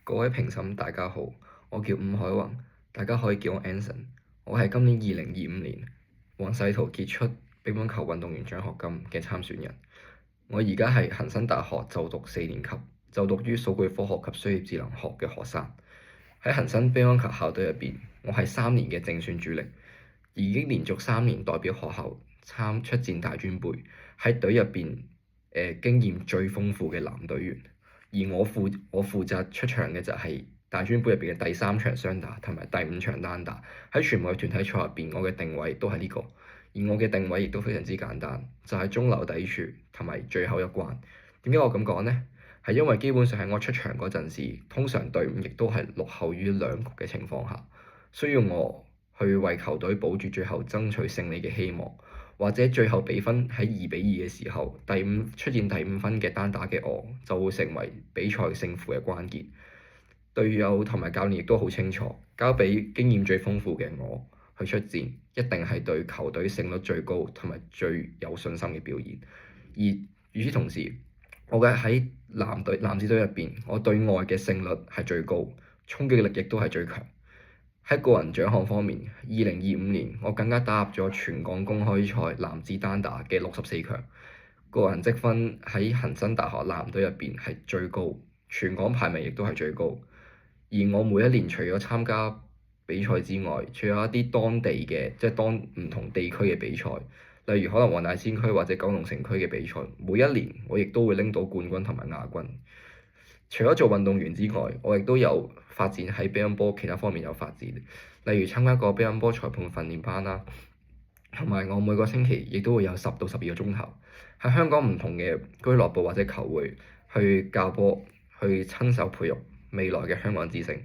各位評審大家好，我叫伍海宏，大家可以叫我 Anson。我係今年2025年黃世圖傑出乒乓球運動員獎學金嘅參選人。我而家係恒生大學就讀4年級，就讀於數據科學及商業智能學嘅學生。喺恒生乒乓球校隊入邊，我係3年嘅正選主力，已經連續3年代表學校出戰大專杯，喺隊入邊經驗最豐富嘅男隊員。而我負責出場嘅就係大專杯入邊嘅第3場雙打同埋第5場單打。喺全部嘅團體賽入邊，我嘅定位都係呢個，而我嘅定位亦都非常之簡單，就係中流砥柱同埋最後一關。點解我咁講呢？係因為基本上喺我出場嗰陣時，通常隊伍亦都係落後於2局嘅情況下，需要我去為球隊保住最後爭取勝利嘅希望。或者最後比分喺2-2嘅時候，出現第5分嘅單打嘅我，就會成為比賽勝負嘅關鍵。隊友同埋教練亦都好清楚，交俾經驗最豐富嘅我去出戰，一定係對球隊勝率最高同埋最有信心嘅表現。而與此同時，我嘅喺男子隊入邊，我對外嘅勝率係最高，衝擊力亦都係最強。喺個人獎項方面，2025年我更加打入咗全港公開賽男子單打嘅64強，個人積分喺恒生大學男隊入邊係最高，全港排名亦都係最高。而我每一年除咗參加比賽之外，除咗一啲當地嘅唔同地區嘅比賽，例如可能黃大仙區或者九龍城區嘅比賽，每一年我亦都會拎到冠軍同埋亞軍。除咗做運動員之外，我亦都有發展喺乒乓波其他方面有發展，例如參加過乒乓波裁判訓練班啦，同埋我每個星期亦都會有10到12個鐘頭喺香港唔同嘅俱樂部或者球會去教波，去親手培育未來嘅香港之星。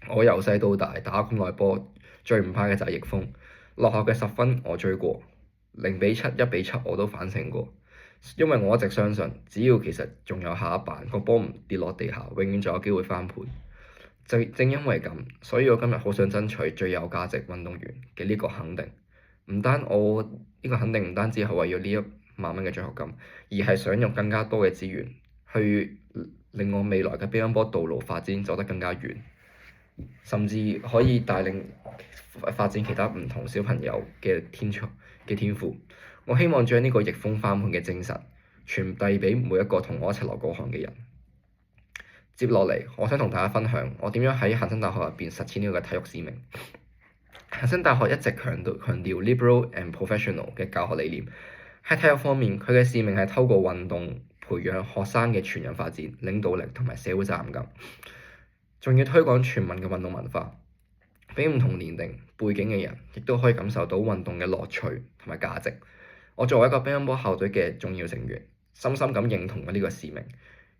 我由細到大打咁耐波，最唔怕嘅就係逆風，落後嘅10分我追過，0-7、1-7我都反勝過。因為我一直相信，只要其實仲有下一板，個波唔跌落地下，永遠仲有機會翻盤。正因為咁，所以我今日好想爭取最有價值運動員嘅呢個肯定。我呢個肯定唔單止係為咗呢1萬蚊嘅獎學金，而係想用更加多嘅資源去令我未來嘅乒乓波道路發展走得更加遠，甚至可以帶領發展其他唔同小朋友嘅天賦。我希望將呢個逆風翻盤嘅精神傳遞俾每一個同我一齊落過行嘅人。接落嚟，我想同大家分享我點樣喺恒生大學入邊實踐呢個體育使命。恒生大學一直強調 liberal and professional 嘅教學理念。喺體育方面，佢嘅使命係透過運動培養學生嘅全人發展、領導力同埋社會責任感，仲要推廣全民嘅運動文化，俾唔同年齡背景嘅人亦都可以感受到運動嘅樂趣同埋價值。我作為一個乒乓波校隊嘅重要成員，深深咁認同呢個使命。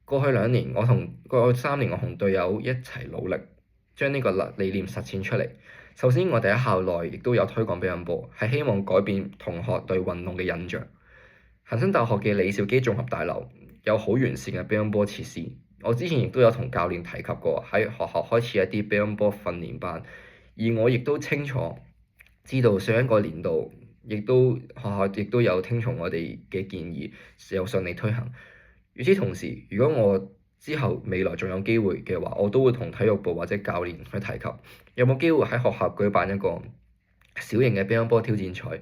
過去3年，我同隊友一齊努力，將呢個理念實踐出嚟。首先，我哋喺校內亦都有推廣乒乓波，係希望改變同學對運動嘅印象。恒生大學嘅李兆基綜合大樓有好完善嘅乒乓波設施。我之前亦都有同教練提及過，喺學校開始一啲乒乓波訓練班，而我亦都清楚知道上一個年度學校亦都有聽從我哋嘅建議，有順利推行。與此同時，如果我之後未來仲有機會嘅話，我都會同體育部或者教練去提及，有冇機會喺學校舉辦一個小型嘅乒乓波挑戰賽，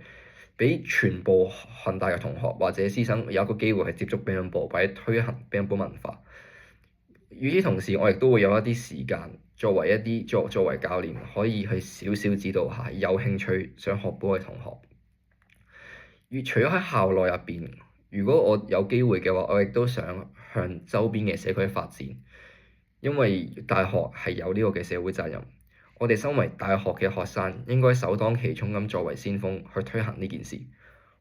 俾全部恒大嘅同學或者師生有一個機會去接觸乒乓波或者推行乒乓波文化。與此同時，我亦都會有一啲時間作為教練，可以去少少指導下有興趣想學波嘅同學。除咗喺校內入邊，如果我有機會嘅話，我亦都想向周邊嘅社區發展，因為大學係有呢個嘅社會責任。我哋身為大學嘅學生，應該首當其衝咁作為先鋒去推行呢件事。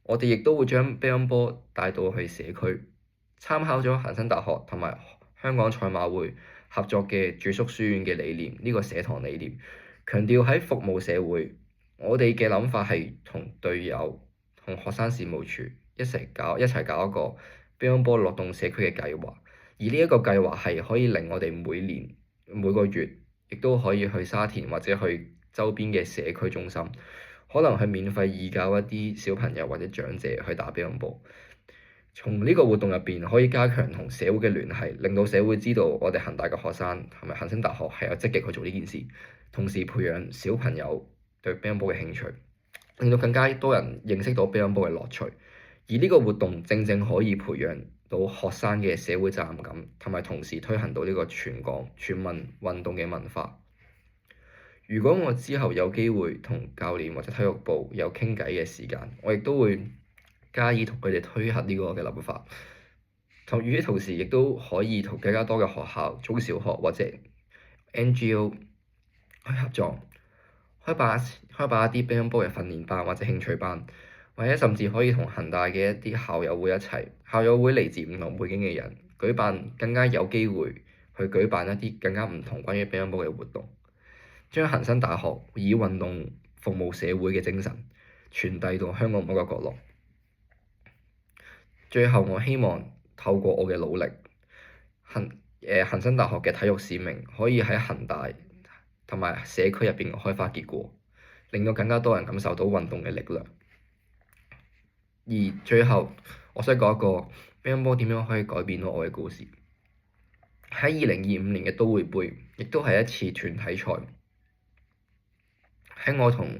我哋亦都會將乒乓波帶到去社區，參考咗恒生大學同埋香港賽馬會合作嘅住宿書院嘅理念，呢個社堂理念，強調喺服務社會。我哋嘅諗法係同隊友、同學生事務處一齊搞一個乒乓波樂動社區嘅計劃，而呢一個計劃係可以令我哋每個月亦都可以去沙田或者去周邊嘅社區中心，可能去免費義教一啲小朋友或者長者去打乒乓波。從呢個活動入邊可以加強同社會嘅聯繫，令到社會知道我哋恒大嘅學生同埋恒星大學係有積極去做呢件事，同時培養小朋友對乒乓波嘅興趣，令到更加多人認識到乒乓波嘅樂趣。而呢個活動正正可以培養到學生嘅社會責任感，同埋同時推行到呢個全港全民運動嘅文化。如果我之後有機會同教練或者體育部有傾偈嘅時間，我亦都會加以同佢哋推行呢個嘅諗法。與此同時，亦都可以同更加多嘅學校、中小學或者 NGO 去合作，開辦一啲乒乓波嘅訓練班或者興趣班，或者甚至可以同恒大嘅一啲校友會一齊，校友會嚟自唔同背景嘅人，舉辦更加有機會去舉辦一啲更加唔同關於乒乓波嘅活動，將恒生大學以運動服務社會嘅精神傳遞到香港每個角落。最後，我希望透過我嘅努力，恒生大學嘅體育使命可以喺恒大同埋社區入邊開花結果，令到更加多人感受到運動嘅力量。而最後，我想講一個乒乓波點樣可以改變到我嘅故事。喺2025年嘅都會杯，亦都係一次團體賽。喺我同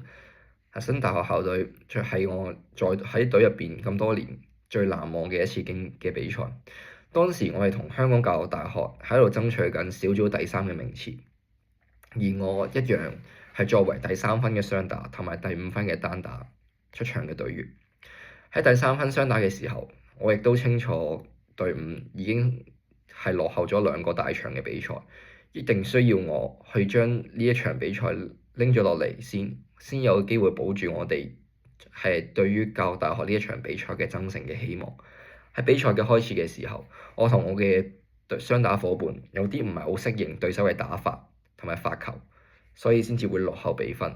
恒生大學校隊，係我喺隊入邊咁多年最難忘嘅一次嘅比賽。當時我係同香港教育大學喺度爭取緊小組第3嘅名次，而我一樣係作為第3分嘅雙打同埋第5分嘅單打出場嘅隊員。喺第3分雙打嘅時候，我亦都清楚隊伍已經係落後咗2個大場嘅比賽，一定需要我去將呢一場比賽拎咗落嚟先有機會保住我哋係對於教育大學呢一場比賽嘅爭勝嘅希望。喺比賽嘅開始嘅時候，我同我嘅雙打伙伴有啲唔係好適應對手嘅打法同埋發球，所以先至會落後比分。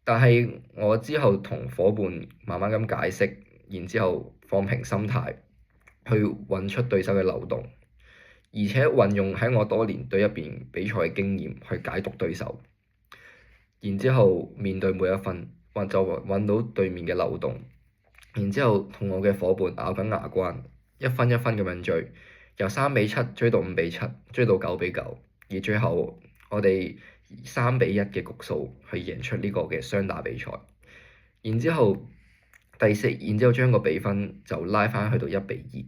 但係我之後同伙伴慢慢咁解釋，然之後放平心態，去揾出對手嘅漏洞，而且運用喺我多年隊入邊比賽嘅經驗去解讀對手，然之後面對每一分，就揾到對面嘅漏洞，然之後同我嘅伙伴咬緊牙關，一分一分咁樣追，由3-7追到5-7，追到9-9，而最後我哋3-1嘅局數去贏出呢個嘅雙打比賽。然之後將個比分就拉翻去到1-2。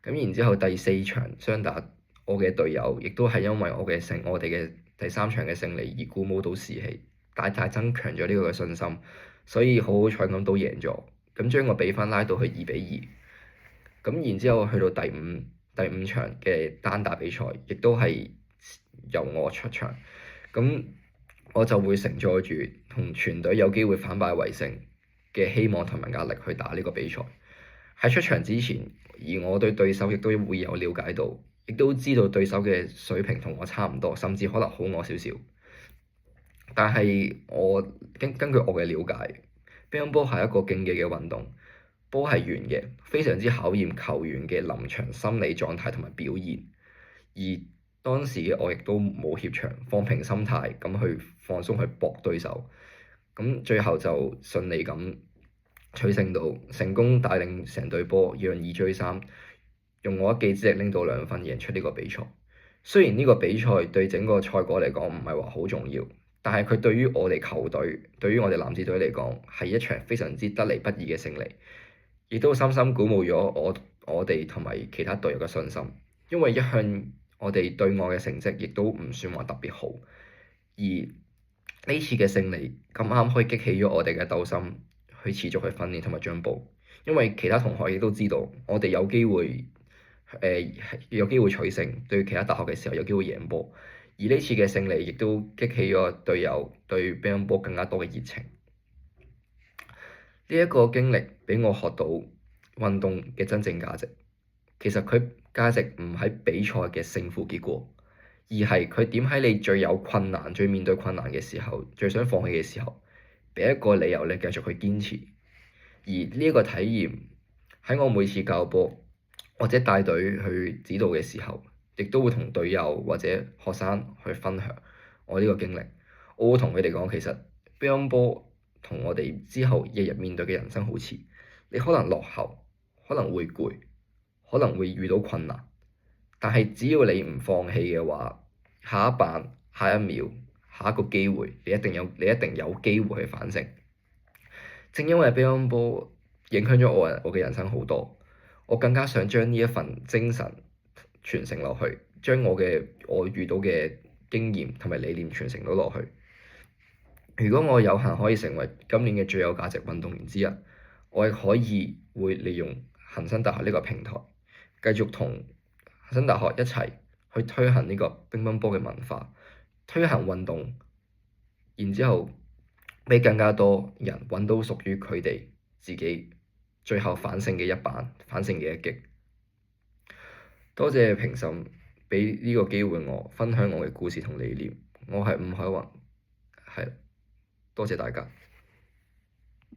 咁然之後第4場雙打，我嘅隊友亦都係因為我哋嘅第3場嘅勝利而鼓舞到士氣，大大增強咗呢個嘅信心，所以好彩咁都贏咗。咁將個比分拉到去2-2。咁然之後去到第五場嘅單打比賽，亦都係由我出場。咁我就會承載住同全隊有機會反敗為勝嘅希望同埋壓力去打呢個比賽。喺出場之前，而我對對手亦都會有了解到，亦都知道對手嘅水平同我差唔多，甚至可能好我少少。但係我根據我嘅了解，乒乓波係一個競技嘅運動，波係圓嘅，非常之考驗球員嘅臨場心理狀態同埋表現。而當時嘅我亦都冇怯場，放平心態咁去放鬆去搏對手。咁最後就順利咁取勝到，成功帶領成隊波讓2追3，用我一己之力拎到2分，贏出呢個比賽。雖然呢個比賽對整個賽果嚟講唔係話好重要，但係佢對於我哋球隊，對於我哋男子隊嚟講，係一場非常之得嚟不易嘅勝利，亦都深深鼓舞咗我哋同埋其他隊友嘅信心。因為一向我哋對外嘅成績亦都唔算話特別好，而呢次嘅勝利咁啱可以激起咗我哋嘅鬥心，去持續去訓練同埋進步。因為其他同學亦都知道我哋有機會取勝，對其他大學嘅時候有機會贏波。而呢次嘅勝利亦都激起咗隊友對乒乓波更加多嘅熱情。呢一個經歷俾我學到運動嘅真正價值。其實佢價值唔喺比賽嘅勝負結果，而係佢點喺你最有困難、最面對困難嘅時候、最想放棄嘅時候，俾一個理由你繼續去堅持。而呢一個體驗喺我每次教波或者帶隊去指導嘅時候，亦都會同隊友或者學生去分享我呢個經歷。我會同佢哋講，其實乒乓波同我哋之後日日面對嘅人生好似，你可能落後，可能會攰，可能會遇到困難，但係只要你唔放棄嘅話，下一棒、下一秒、下一個機會，你一定有機會去反勝。正因為乒乓波影響咗我嘅人生好多，我更加想將呢一份精神傳承落去，將我遇到嘅經驗同埋理念傳承到落去。如果我有幸可以成為今年嘅最有價值運動員之一，我亦可以會利用恒生大學呢個平台，繼續同恒生大學一齊去推行呢個乒乓波嘅文化，推行運動，然之後俾更加多人揾到屬於佢哋自己最後反勝嘅一板，反勝嘅一擊。多謝評審俾呢個機會我分享我嘅故事同理念。我係伍海宏，係，多謝大家。